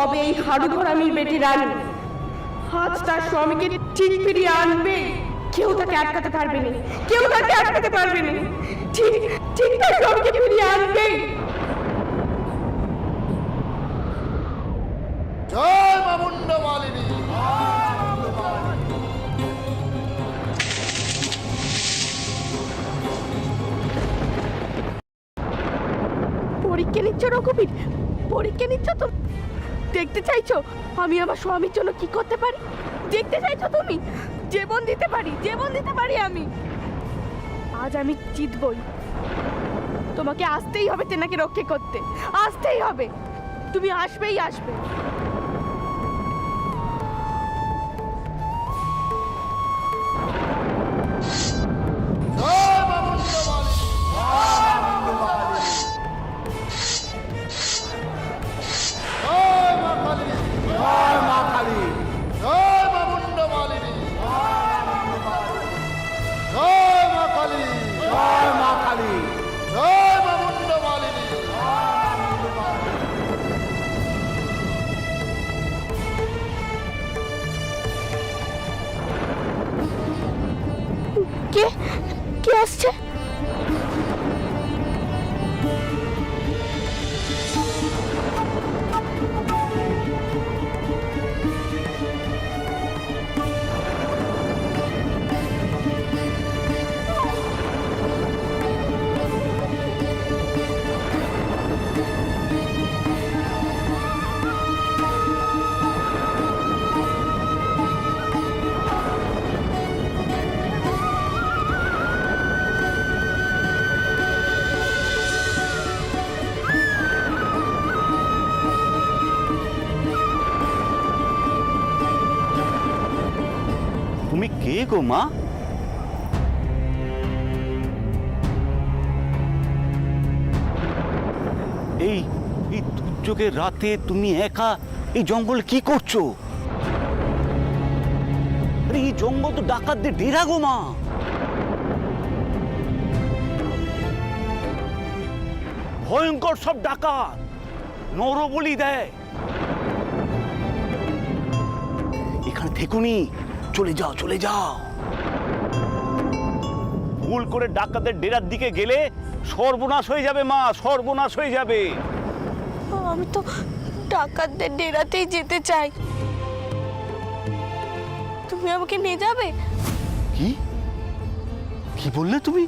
তবে এই হাড়ু ঘরামির বেটি রানী আজ তার স্বামীকে ঠিক ফিরিয়ে আনবে। কেউ তাকে আটকাতে পারবে না, কেউ তাকে আটকাতে পারবে না। ঠিক ঠিক তার স্বামীকে ফিরিয়ে আনবে। জয় মা মুন্ডা মালিনী। পরীক্ষা নিচ্ছ রঘুবীর, পরীক্ষা নিচ্ছ তো? দেখতে চাইছো আমি আমার স্বামীর জন্য কি করতে পারি? দেখতে চাইছো তুমি? জীবন দিতে পারি, জীবন দিতে পারি আমি। আজ আমি জিতবই। তোমাকে আসতেই হবে তেনাকে রক্ষা করতে, আসতেই হবে। তুমি আসবেই আসবে। জয় মা মুন্ডা মালিনী। জয় মা মুন্ডা মালিনী। জয় মা কালী। জয় মা কালী। জয় মা মুন্ডা মালিনী। জয় মা কালী। জয় মা কালী। জয় মা মুন্ডা মালিনী। কে কে আসছে? তুমি কে গো মা? এই এই দুর্যোগের রাতে তুমি একা এই জঙ্গলে কি করছো? আরে এই জঙ্গল তো ডাকাতদের ডেরা গো মা। ভয়ঙ্কর সব ডাকাত নরবলি দেয়। এখানে থেকুনি, চলে যাও চলে যাও। ভুল করে ডাকাতের ডেরার দিকে গেলে সর্বনাশ হয়ে যাবে মা, সর্বনাশ হয়ে যাবে। আমি তো ডাকাতদের ডেরাতেই যেতে চাই। তুমি আমাকে নিয়ে যাবে? কি কি বললে তুমি?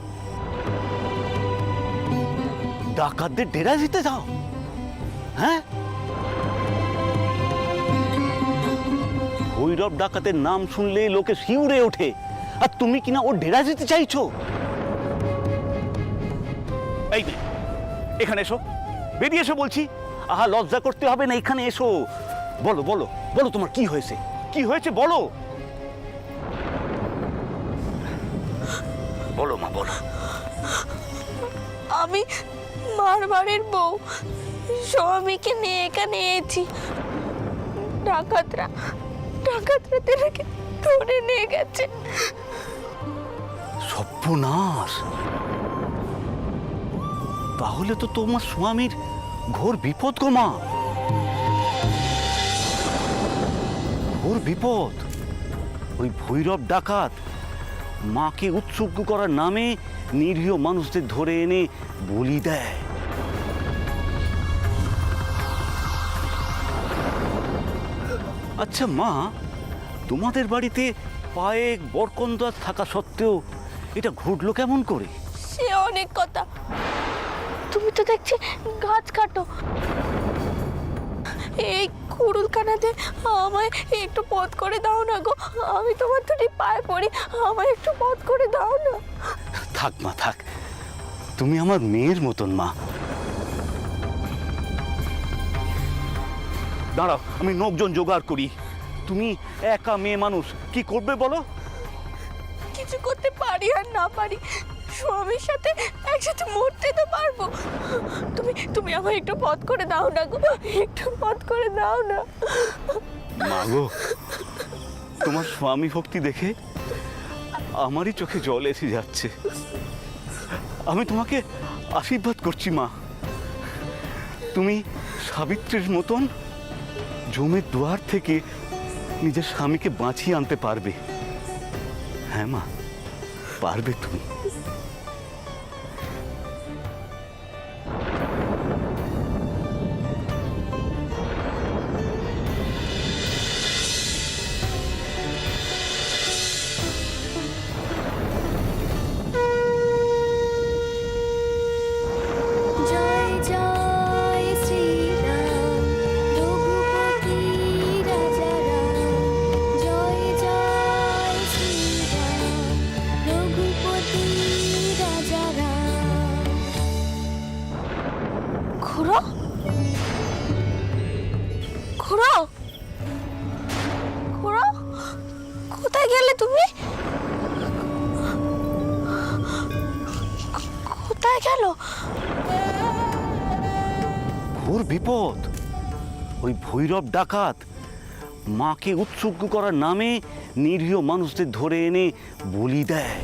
ডাকাতদের ডেরা যেতে যাও? হ্যাঁ, ভৈরব ডাকাতের নাম শুনলেই লোকে শিউরে ওঠে, আর তুমি কিনা ওর ডেরা যেতে চাইছো? এই নে, এখানে এসো, বেরিয়ে এসো বলছি। আহা, লজ্জা করতে হবে না, এখানে এসো। বলো বলো বলো, তোমার কি হয়েছে? কি হয়েছে বলো। বলো মা, বলো। আমি মারবাড়ির বউ স্বামীকে নিয়ে এখানে এসেছি। ডাকাতরা তেনাকে ধরে নিয়ে গেছে। সর্বনাশ! তাহলে তো তোমার স্বামীর ঘোর বিপদ গো মা, ঘোর বিপদ। ওই ভৈরব ডাকাত মাকে উৎসর্গ করার নামে নিরীহ মানুষদের ধরে এনে বলি দেয়। আচ্ছা মা, তোমাদের বাড়িতে পায়ে বরকন্দাজ থাকা সত্ত্বেও এটা ঘটলো কেমন করে? সে অনেক কথা। তুমি তো দেখছি গাছ কাটো। এই কুড়ুলখানাতে আমায় একটু পথ করে দাও না গো। আমি তোমার দুটি পায়ে পড়ি, আমায় একটু পথ করে দাও না। থাক মা থাক, তুমি আমার মেয়ের মতন মা। দাঁড়াও, আমি লোকজন জোগাড় করি। তুমি একা মেয়ে মানুষ, কি করবে বলো? কিছু করতে পারি আর না পারি, স্বামীর সাথে একসাথে মরতে তো পারবো। তুমি আমায় একটু পথ করে দাও না গো, একটু পথ করে দাও না। মা গো, তোমার স্বামী ভক্তি দেখে আমারই চোখে জল এসে যাচ্ছে। আমি তোমাকে আশীর্বাদ করছি মা, তুমি সাবিত্রীর মতন জমের দুয়ার থেকে নিজের স্বামীকে বাঁচিয়ে আনতে পারবে। হ্যাঁ মা, পারবে তুমি। জয় জয় শ্রীরাম রঘুপতি রাজা রাম, জয় জয় শ্রীরাম রঘুপতি রাজা রাম। খুড়ো, খুড়ো, খুড়ো, কোথায় গেলে তুমি? কোথায় গেল? ঘোর বিপদ। ওই ভৈরব ডাকাত মাকে উৎসর্গ করার নামে নিরীহ মানুষদের ধরে এনে বলি দেয়।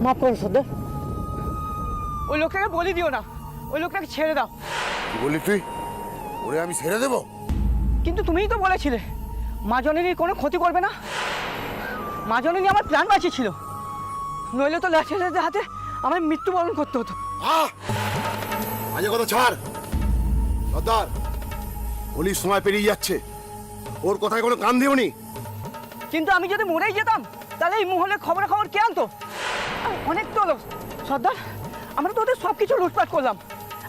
মাফ করুন সর্দার, ওই লোকটাকে বলি দিও না, ওই লোকটাকে ছেড়ে দাও। কি বলি তুই? ওরে আমি ছেড়ে দেবো? কিন্তু তুমিই তো বলেছিলে মা জননীর কোনো ক্ষতি করবে না। মা জননী আমার প্রাণ বাঁচিয়েছিল, নইলে তো ছেলেদের হাতে আমার মৃত্যুবরণ করতে হতো। মাঝে কথা ছাড় সর্দার। হোলির সময় পেরিয়ে যাচ্ছে, ওর কথায় কোনো কান দিওনি। কিন্তু আমি যদি মরেই যেতাম তাহলে এই মহলে খবরে খবর কে আনতো? আর অনেক তো লোক সর্দার, আমরা তো ওদের সব কিছু লুটপাট করলাম,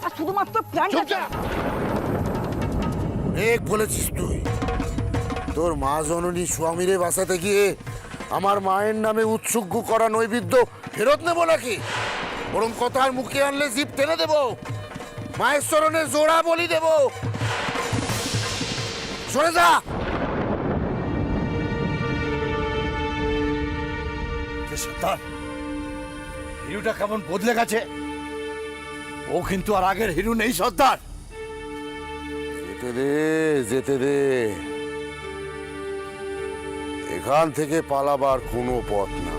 আর শুধুমাত্র প্ল্যান। অনেক বলেছিস তুই। তোর মা জননী স্বামীরে বাঁচাতে গিয়ে আমার মায়ের নামে উৎসর্গ করা নৈবেদ্য ফেরত নেবো নাকি? বরং কথার মুখে আনলে জিভ টেনে দেবো, মায়ের চরণে জোড়া বলি দেবো। সরে যা। সর্দার, হিরুটা কেমন বদলে গেছে। ও কিন্তু আর আগের হিরু নেই সর্দার। যেতে দে, যেতে দে। এখান থেকে পালাবার কোনো পথ না।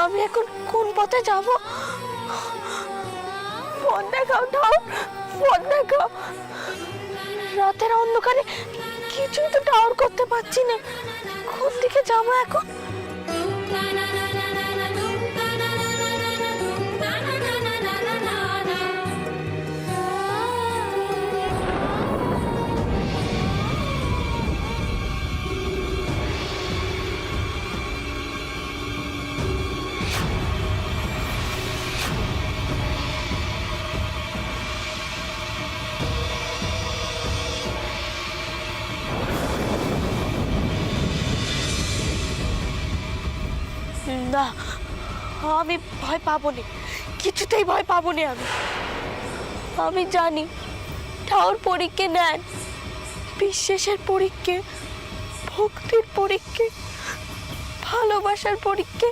আমি এখন কোন পথে যাব? ফোন দেখাও, ঠাউর, ফোন দেখাও। রাতের অন্ধকারে কিছুই তো টাওয়ার করতে পারছি না। কোন দিকে যাবো এখন? না, আমি ভয় পাবো না, কিছুতেই ভয় পাবো না। আমি জানি ঠাউর পরীক্ষা নেন, বিশ্বাসের পরীক্ষা, ভক্তির পরীক্ষা, ভালোবাসার পরীক্ষা।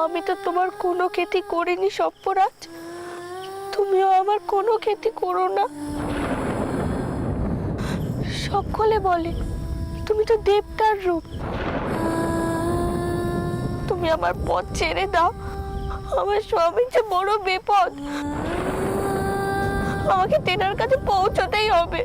আমি তো তোমার কোনো ক্ষতি করিনি সপ্পরাজ, তুমিও আমার কোনো ক্ষতি করো না। সকলে বলে তুমি তো দেবতার রূপ। তুমি আমার পথ ছেড়ে দাও, আমার স্বামীর যে বড় বিপদ, আমাকে তেনার কাছে পৌঁছতেই হবে।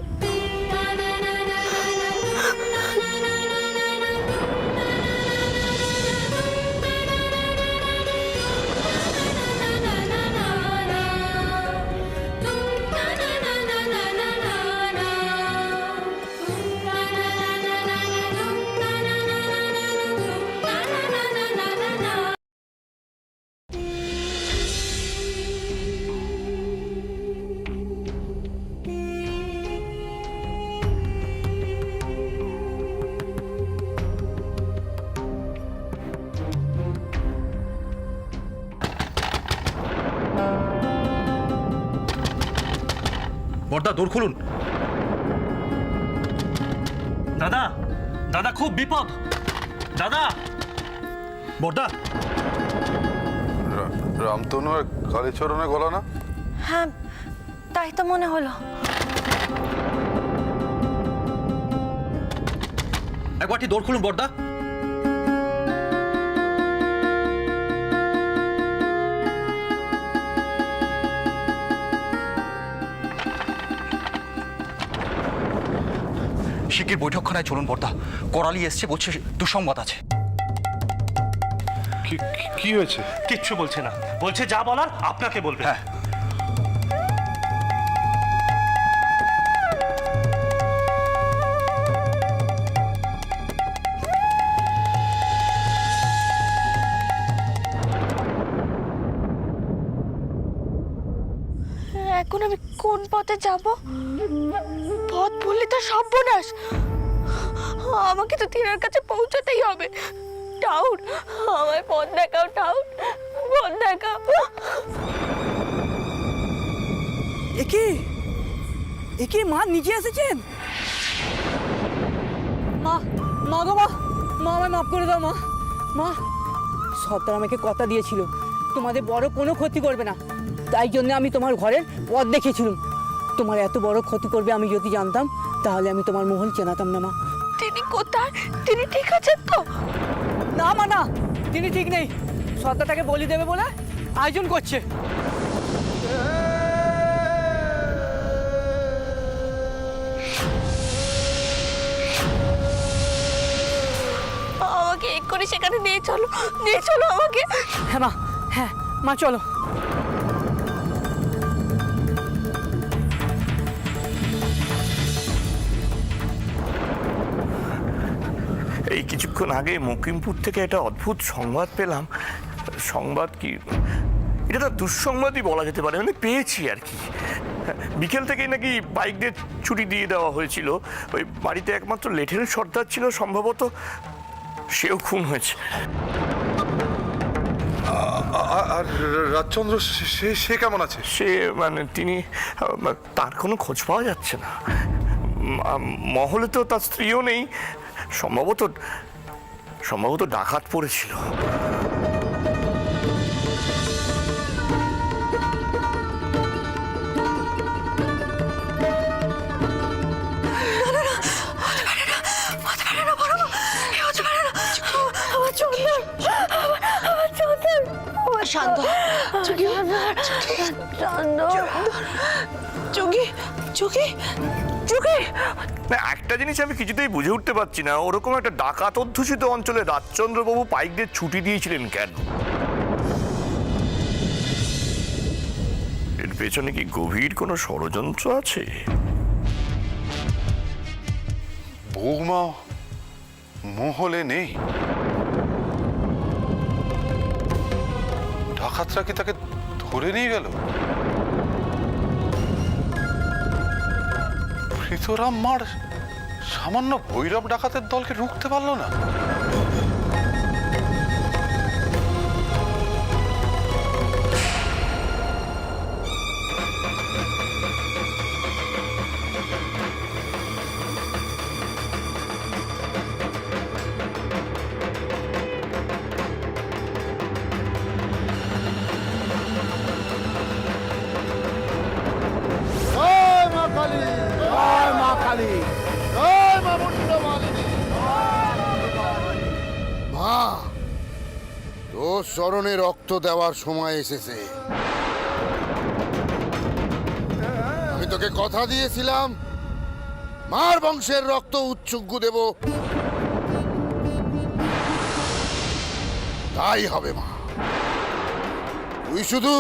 বড়দা দোর খুলুন। দাদা, দাদা খুব বিপদ। দাদা, বড়দা। রামতনু আর কালীচরণের গলা না? হ্যাঁ, তাই তো মনে হলো। একবারটি দোর খুলুন বড়দা। শিগগির বৈঠকখানায় চলুন বর্দা। করালি এসছে, বলছে দুঃসংবাদ আছে। কি হয়েছে? কিচ্ছু বলছে না, বলছে যা বলার আপনাকে বলবে। হ্যাঁ, এখন আমি কোন পথে যাব? পথ ভুললে তো সর্বনাশ। আমাকে তো তীরের কাছে পৌঁছাতেই হবে। টাউন, আমায় পথ দেখাও টাউন, পথ দেখাও। একে মা নিজে এসেছেন? মা, মা গো মা, মা আমায় মাফ করে দাও মা। মা, সর্দার আমাকে কথা দিয়েছিল তোমাদের বড় কোনো ক্ষতি করবে না, তাই জন্য আমি তোমার ঘরের পথ দেখেছিলাম। তোমার এত বড় ক্ষতি করবে আমি যদি জানতাম তাহলে আমি তোমার মহল চেনাতাম না মা। তিনি কোথায়? তিনি ঠিক আছেন তো? না মা, না, তিনি ঠিক নেই। সর্দারটাকে বলি দেবে বলে আয়োজন করছে। আমাকে এক্ষুনি সেখানে নিয়ে চলো, নিয়ে চলো আমাকে। হ্যাঁ মা, হ্যাঁ মা, চলো। এই কিছুক্ষণ আগে মকিমপুর থেকে একটা অদ্ভুত সংবাদ পেলাম। সংবাদ কি, এটা তো দুঃসংবাদই বলা যেতে পারে, মানে পেয়েছি আর কি। বিকেল থেকেই নাকি বাইকদের ছুটি দিয়ে দেওয়া হয়েছিল। ওই বাড়িতে একমাত্র লেঠেল সর্দার ছিল সম্ভবত, সেও খুন হয়েছে। আর রাজচন্দ্র সে কেমন আছে? সে মানে তিনি, তার কোনো খোঁজ পাওয়া যাচ্ছে না। মহলে তো তার স্ত্রীও নেই, সম্ভবত ডাকাত পড়েছিল। শান্ত, না, একটা জিনিস আমি কিছুতেই বুঝে উঠতে পারছি না, ওরকম একটা ডাকাত অধ্যুষিত অঞ্চলে রাজচন্দ্রবাবু পাইকদের ছুটি দিয়েছিলেন কেন? এর পেছনে কি গভীর কোনো ষড়যন্ত্র আছে? বৌমা মহলে নেই, ডাকাতরা কি তাকে ধরে নিয়ে গেল? প্রীতরাম মার সামান্য ভৈরব ডাকাতের দলকে রুখতে পারলো না। মা, তোর চরণে রক্ত দেওয়ার সময় এসেছে। আমি তোকে কথা দিয়েছিলাম মার বংশের রক্ত উৎসুগ্গু দেব, তাই হবে মা। তুই শুধু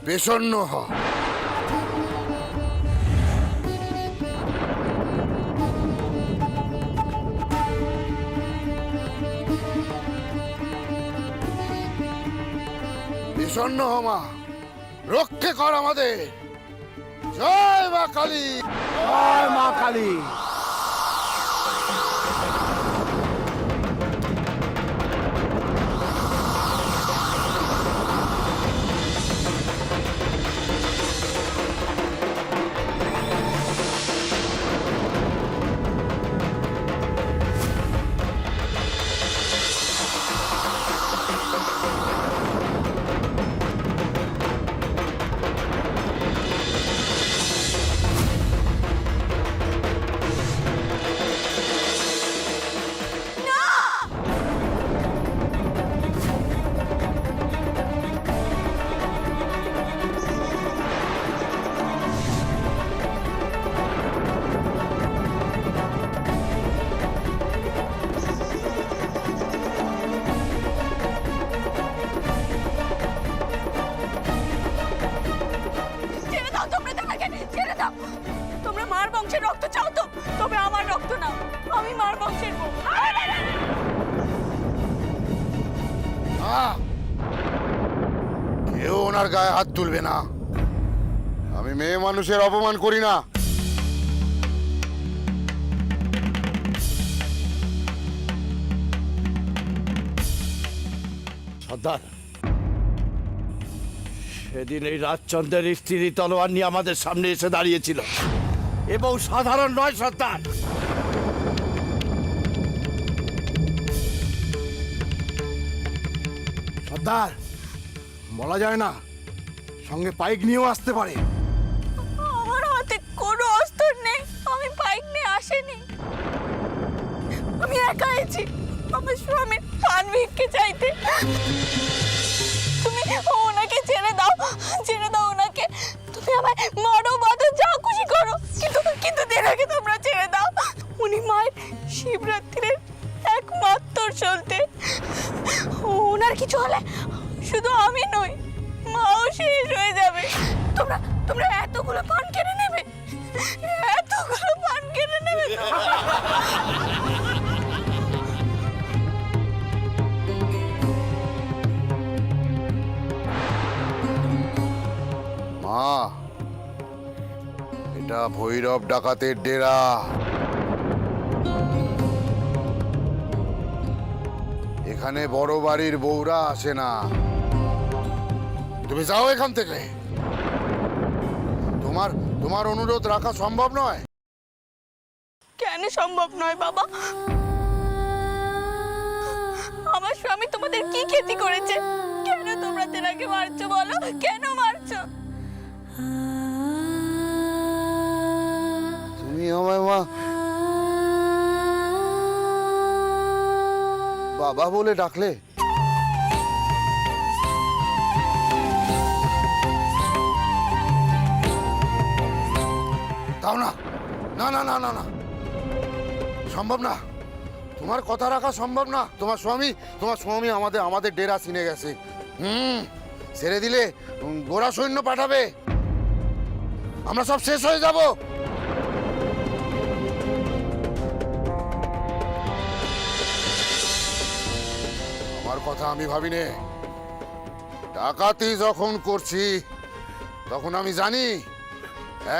প্রসন্ন হ। প্রসন্ন হ মা, রক্ষে কর আমাদের। জয় মা কালী, জয় মা কালী। না, কেউ ওনার গায়ে হাত তুলবে না। আমি মেয়ে মানুষের অপমান করি না। সর্দার, সেদিন এই রাজচন্দ্রের স্ত্রী তলোয়ার নিয়ে আমাদের সামনে এসে দাঁড়িয়েছিল এবং সাধারণ নয় সর্দার। সর্দার, বলা যায় না, সঙ্গে পাইক নিয়েও আসতে পারে। আমার হাতে কোনো অস্ত্র নেই, আমি বাইক নিয়ে আসিনি। আমি একা আছি আমার স্বামীর পান ভিক্ষে চাইতে। তুমি ওনাকে ছেড়ে দাও, ছেড়ে দাও ওনাকে। তুমি আমায় মারো, বাঁধো, যা খুশি করো, কিন্তু কিন্তু তেনাকে তোমরা ছেড়ে দাও। উনি মায়ের শিবরাত্রির একমাত্র চলতে। ওনার কিছু হলে শুধু আমি নই, মাও শেষ হয়ে যাবে। তোমরা তোমরা এতগুলো পান কেড়ে নেবে, এতগুলো পান কেড়ে নেবে। মা, এটা ভৈরব ডাকাতের ডেরা। এখানে বড় বাড়ির বউরা আসে না। তুমি যাও এখান থেকে। তোমার তোমার অনুরোধ রাখা সম্ভব নয়। কেন সম্ভব নয় বাবা? আমার স্বামী তোমাদের কি ক্ষতি করেছে? কেন তোমরা তেনাকে মারছো বলো, কেন মারছো? তুমি আমায় মা বাবা বলে ডাকলে? তাও না, না না না না না, সম্ভব না। তোমার কথা রাখা সম্ভব না। তোমার স্বামী আমাদের ডেরা চিনে গেছে। ছেড়ে দিলে গোরা সৈন্য পাঠাবে, আমরা সব শেষ হয়ে যাব। আমার কথা আমি ভাবিনে। ডাকাতি যখন করছি তখন আমি জানি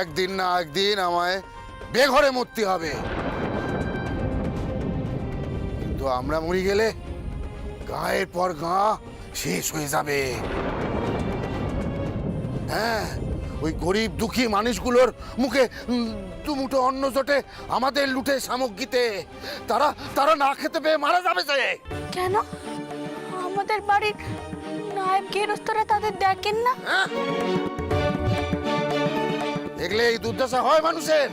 একদিন না একদিন আমায় বেঘরে মরতে হবে। কিন্তু আমরা মরে গেলে গায়ের পর গা শেষ হয়ে যাবে। হ্যাঁ, ওই গরিব দুঃখী মানুষগুলোর মুখে দুমুঠো অন্ন জোটে আমাদের লুটে সামগ্রীতে তারা তারা না খেতে পেয়ে মারা যাবে যে। কেন আমাদের বাড়ির নায়েব গৃহস্থরা তাদের দেখেন না? দেখলে এই দুর্দশা হয় মানুষের।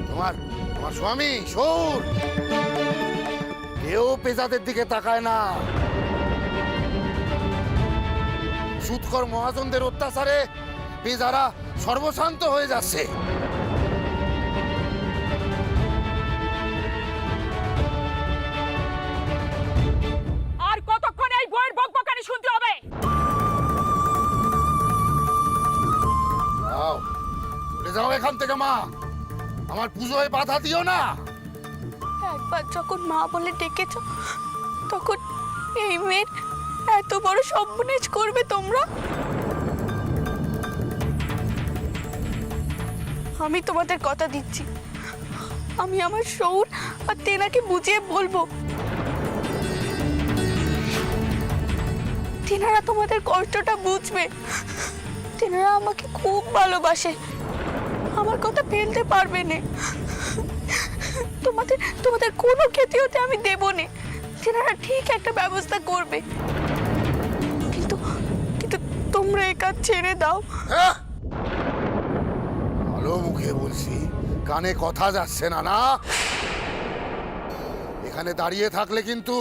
তোমার তোমার স্বামী সৌর কেউ পেজাদের দিকে তাকায় না। সুৎকর মহাজনদের অত্যাচারে পেজারা সর্বশান্ত হয়ে যাচ্ছে। আর কতক্ষণ এই বইয়ের বকবকানি শুনতে হবে? যাও, চলে যাও এখান থেকে মা। আমার পুজোয় বাধা দিও না। একবার যখন মা বলে ডেকেছ, তখন এই মেয়ের এত বড় সর্বনাশ করবে তোমরা? আমি তোমাদের কথা দিচ্ছি, আমি আমার সৌর আর তেনাকে বুঝিয়ে বলবো। তেনারা তোমাদের কষ্টটা বুঝবে। তেনারা আমাকে খুব ভালোবাসে, আমার কথা ফেলতে পারবে না। তোমাদের তোমাদের কোনো ক্ষতি হতে আমি দেব না। তেনারা ঠিক একটা ব্যবস্থা করবে, কিন্তু কিন্তু তোমরা একা ছেড়ে দাও। হ্যাঁ, ভালো মুখে বলছি, কানে কথা যাচ্ছে না না। এখানে দাঁড়িয়ে থাকলে কিন্তু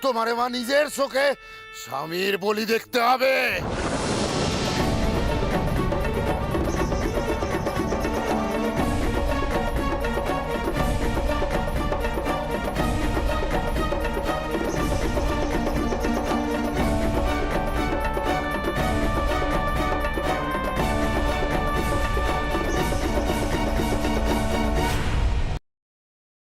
তোমার মা নিজের চোখে স্বামীর বলি দেখতে হবে।